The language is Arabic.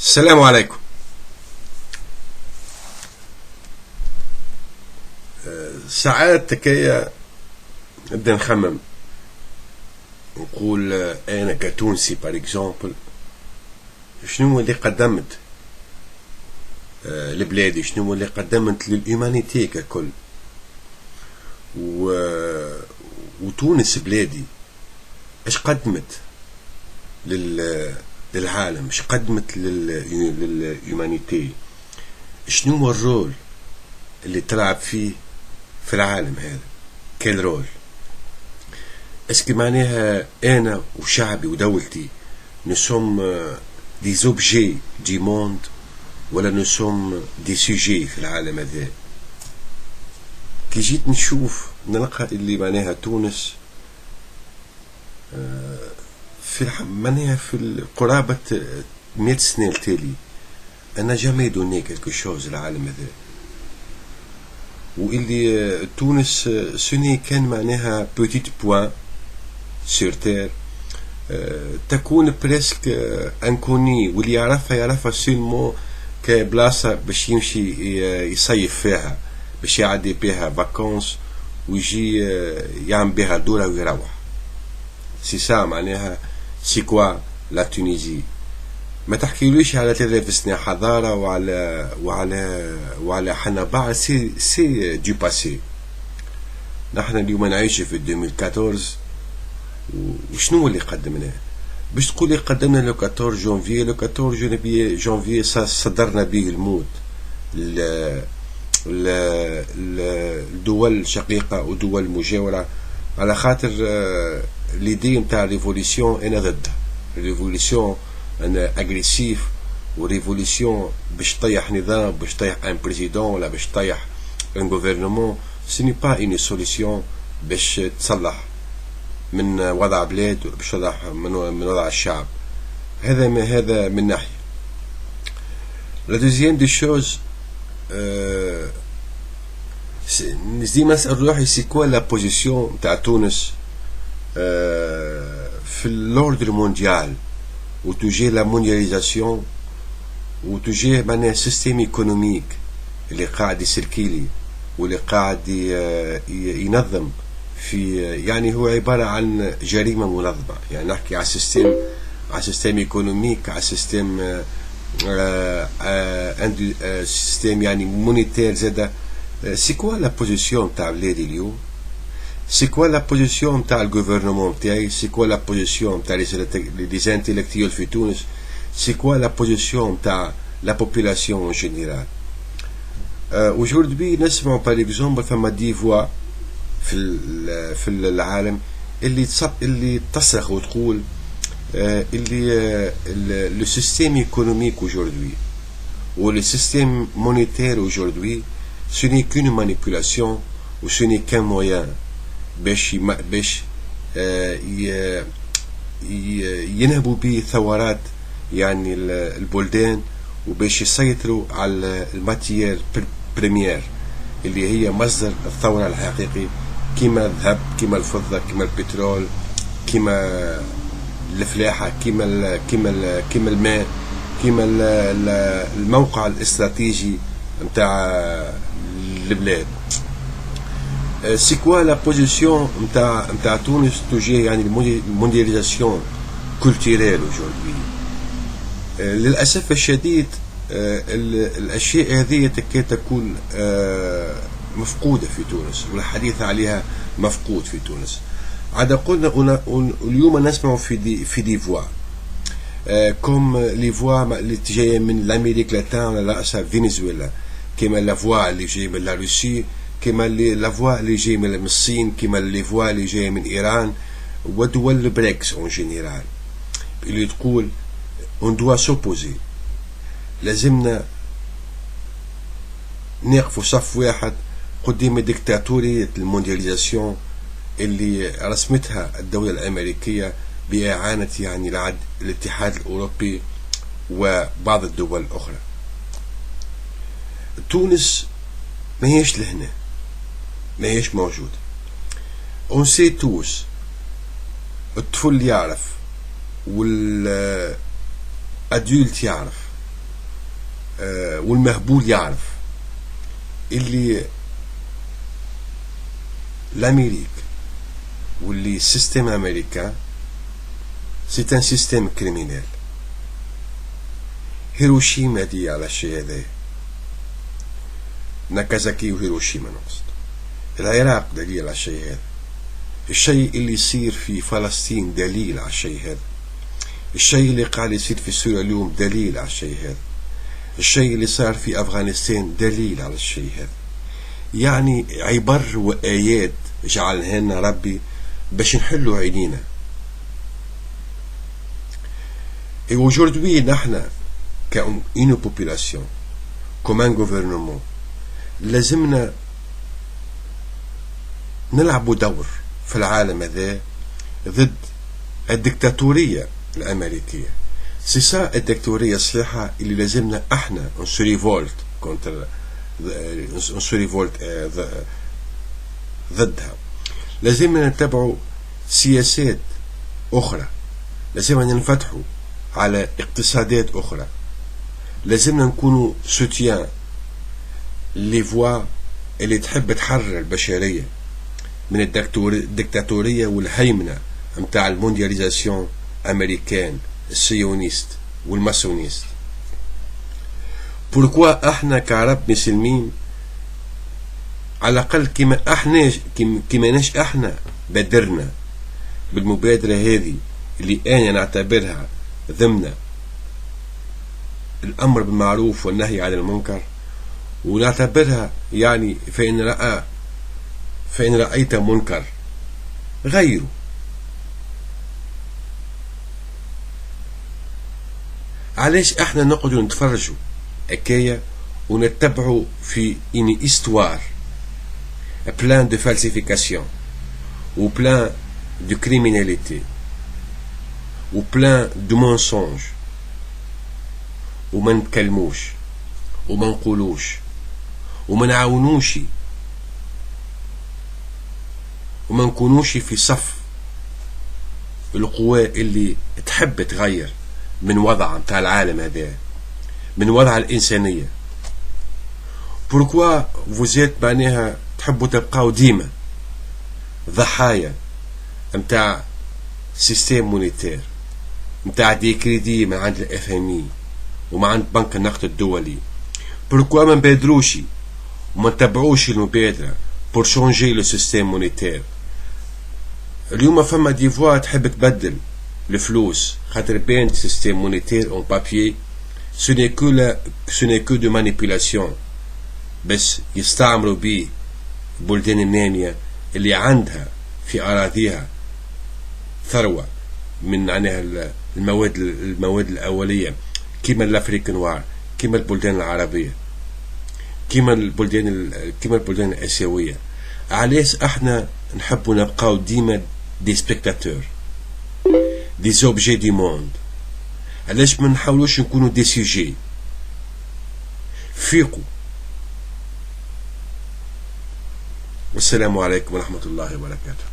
السلام عليكم. ساعات تكيا نبدا نخمم نقول انا كتونسي بار اكزومبل شنو اللي قدمت لبلادي، شنو اللي قدمت للإيمانيتي ككل، وتونس بلادي اش قدمت للعالم، اش قدمت للإيمانيتي، شنو هو الرول اللي تلعب فيه في العالم هذا، كل رول. اسكي معناها انا وشعبي ودولتي نسوم دي زوبجي دي موند، ولا نسوم دي سوجي في العالم هذا. كي جيت نشوف نلقى اللي معناها تونس في معناها في قرابة 100 سنة التالي أنا جامي دوني كالكو شوز العالم هذا، واللي تونس سوني كان معناها بوتيت بوان سور تير، تكون بريسك انكوني، واللي يعرفها سيلمو كبلاصة باش يمشي يصيف فيها، باش يعدي بها فاكونس ويجي يعمل بها دورة ويروح. سي سا معناها سي كوا لا تونيزي. ما تحكيلوش على 3000 سنة حضارة وعلى حنا بعض، سي دو باسي. نحن اليوم نعيش في 2014، وشنو اللي قدمناه؟ باش تقولي قدمنا لو 14 جونفي، لو 14 جونفي صدرنا به الموت الدول الشقيقة ودول المجاورة، على خاطر ليدي نتاع ريفوليسيون انا ضدها. ريفوليسيون انا اغريسيف، وريفوليسيون باش طيح نظام، باش طيح ان بريزيدون، ولا باش طيح ان غوفرنمون، سي با اون سوليسيون باش تصلح من وضع بلاد، باش تصلح من وضع الشعب. هذا من ناحية. لا دوزيام دي شوز، ديما نسأل روحي سي كوا لا بوزيسيون تاع تونس في اللوردر مونديال، وتجاه لا مونdialisation، وتجاه معناها سيستيم ايكونوميك اللي قاعد يسركيلي، واللي قاعد ينظم في، يعني هو عبارة عن جريمة منظمة. يعني نحكي على سيستيم ايكونوميك، على سيستيم يعني مونيتير زادا. سي كوا لا بوزيسيون تاع بلادي اليوم؟ سي كوا لا بوزيسيون تاع الغوفرنمون تاعي؟ سي كوا لا بوزيسيون تاع لي انتيليكتويل في تونس؟ سي كوا لا بوزيسيون تاع لا بوبولاسيون ان جينيرال؟ aujourd'hui نسمعوا par exemple ثم دي فوا في العالم اللي تصرخ وتقول اللي le système économique aujourd'hui ou le système monétaire aujourd'hui ce n'est qu'une manipulation ou ce n'est qu'un moyen باش ينهبوا به ثورات يعني البلدان، وباش يسيطروا على الماتيير بريمير اللي هي مصدر الثورة الحقيقي، كما الذهب، كما الفضة، كما البترول، كما الفلاحة، كما الماء، كما الموقع الاستراتيجي نتاع البلاد. سي كوا لا بوزيسيون نتاع تونس تجاه يعني الموندياليزاسيون كولتوريل aujourd'hui؟ للأسف الشديد الأشياء هذه تكاد تكون مفقودة في تونس، والحديث عليها مفقود في تونس. عاد قلنا اليوم نسمع في دي فوا كوم لي فوا اللي جاية من الأمريك لاتين على رأسها فنزويلا، كما لا فوا اللي جاية من لا روسي، كما لا فوا اللي جاية من الصين، كما لي فوا اللي جاية من إيران ودول البريكس اون جينيرال، اللي تقول on doit s'opposer. لازمنا نقفوا صف واحد قدام ديكتاتورية الموندياليزاسيون اللي رسمتها الدولة الأمريكية بإعانة يعني الاتحاد الأوروبي وبعض الدول الأخرى. تونس ما هيش لهنا، ما هيش موجودة. on sait tous، الطفل يعرف والأدولت يعرف والمهبول يعرف اللي l'Amérique واللي السيستم امريكان سي ان سيستم كريمينال. هيروشيما دي على الشيء هذا، ناكازاكي وهيروشيما نقصد، العراق دليل على الشيء هذا، الشيء اللي يصير في فلسطين دليل على الشيء هذا، الشيء اللي قاعد يصير في سوريا اليوم دليل على الشيء هذا، الشيء اللي صار في أفغانستان دليل على الشيء هذا. يعني عبر وآيات جعلها لنا ربي باش نحلوا عينينا. Et aujourd'hui نحن كأون population comme un gouvernement لازمنا نلعبوا دور في العالم هذا ضد الدكتاتورية الأمريكية. سي سا الدكتاتورية الصحيحة اللي لازمنا احنا نسريفولت كونتر، نسريفولت ضدها. لازمنا نتبعوا سياسات أخرى، لازمنا ننفتحوا على اقتصادات أخرى، لازمنا نكونوا سوتيان لي فوا اللي تحب تحرر البشرية من الدكتاتورية والهيمنة متاع الموندياليزاسيون أمريكان السيونيست والماسونيست. بوركوا احنا كعرب مسلمين على الأقل كماناش احنا بادرنا بالمبادرة هذه اللي أنا نعتبرها ضمن الأمر بالمعروف والنهي عن المنكر، ونعتبرها يعني فإن رأيت منكر غيره. علاش احنا نقعدوا نتفرجوا حكاية ونتبعوا في إن إستوار بلان دو فالسيفيكاسيون و بلان دو كريميناليتي و بلان دو مونسونج، وما نتكلموش وما نقولوش وما نعاونوش وما نكونوش في صف القوى اللي تحب تغير من وضع متاع العالم هذا، من وضع الإنسانية. بوركوا فوزيت معناها تحبوا تبقاو ديما ضحايا متاع سيستيم مونيتير، متاع دي كريدي من عند الاف ام اي ومن عند بنك النقد الدولي. بوركوا ما نبادروش وما نتبعوش المبادرة بور شونجي لو سيستيم مونيتير. اليوم فما دي فوا تحب تبدل الفلوس خاطر بين سيستيم مونيتير اون بابيي سو ني كو دو مانيبيلاسيون، بس يستعملوا بيه بلدان النامية اللي عندها في أراضيها ثروة من عنها المواد الأولية كيما الأفريقيا نوار، كيما البلدان العربية، كيما البلدان الآسيوية. علاش احنا نحبوا نبقاو ديما دي سبيكتاتور، دي زوبجي دي موند؟ علاش ما نحاولوش نكونوا دي سوجي؟ فيقوا. والسلام عليكم ورحمة الله وبركاته.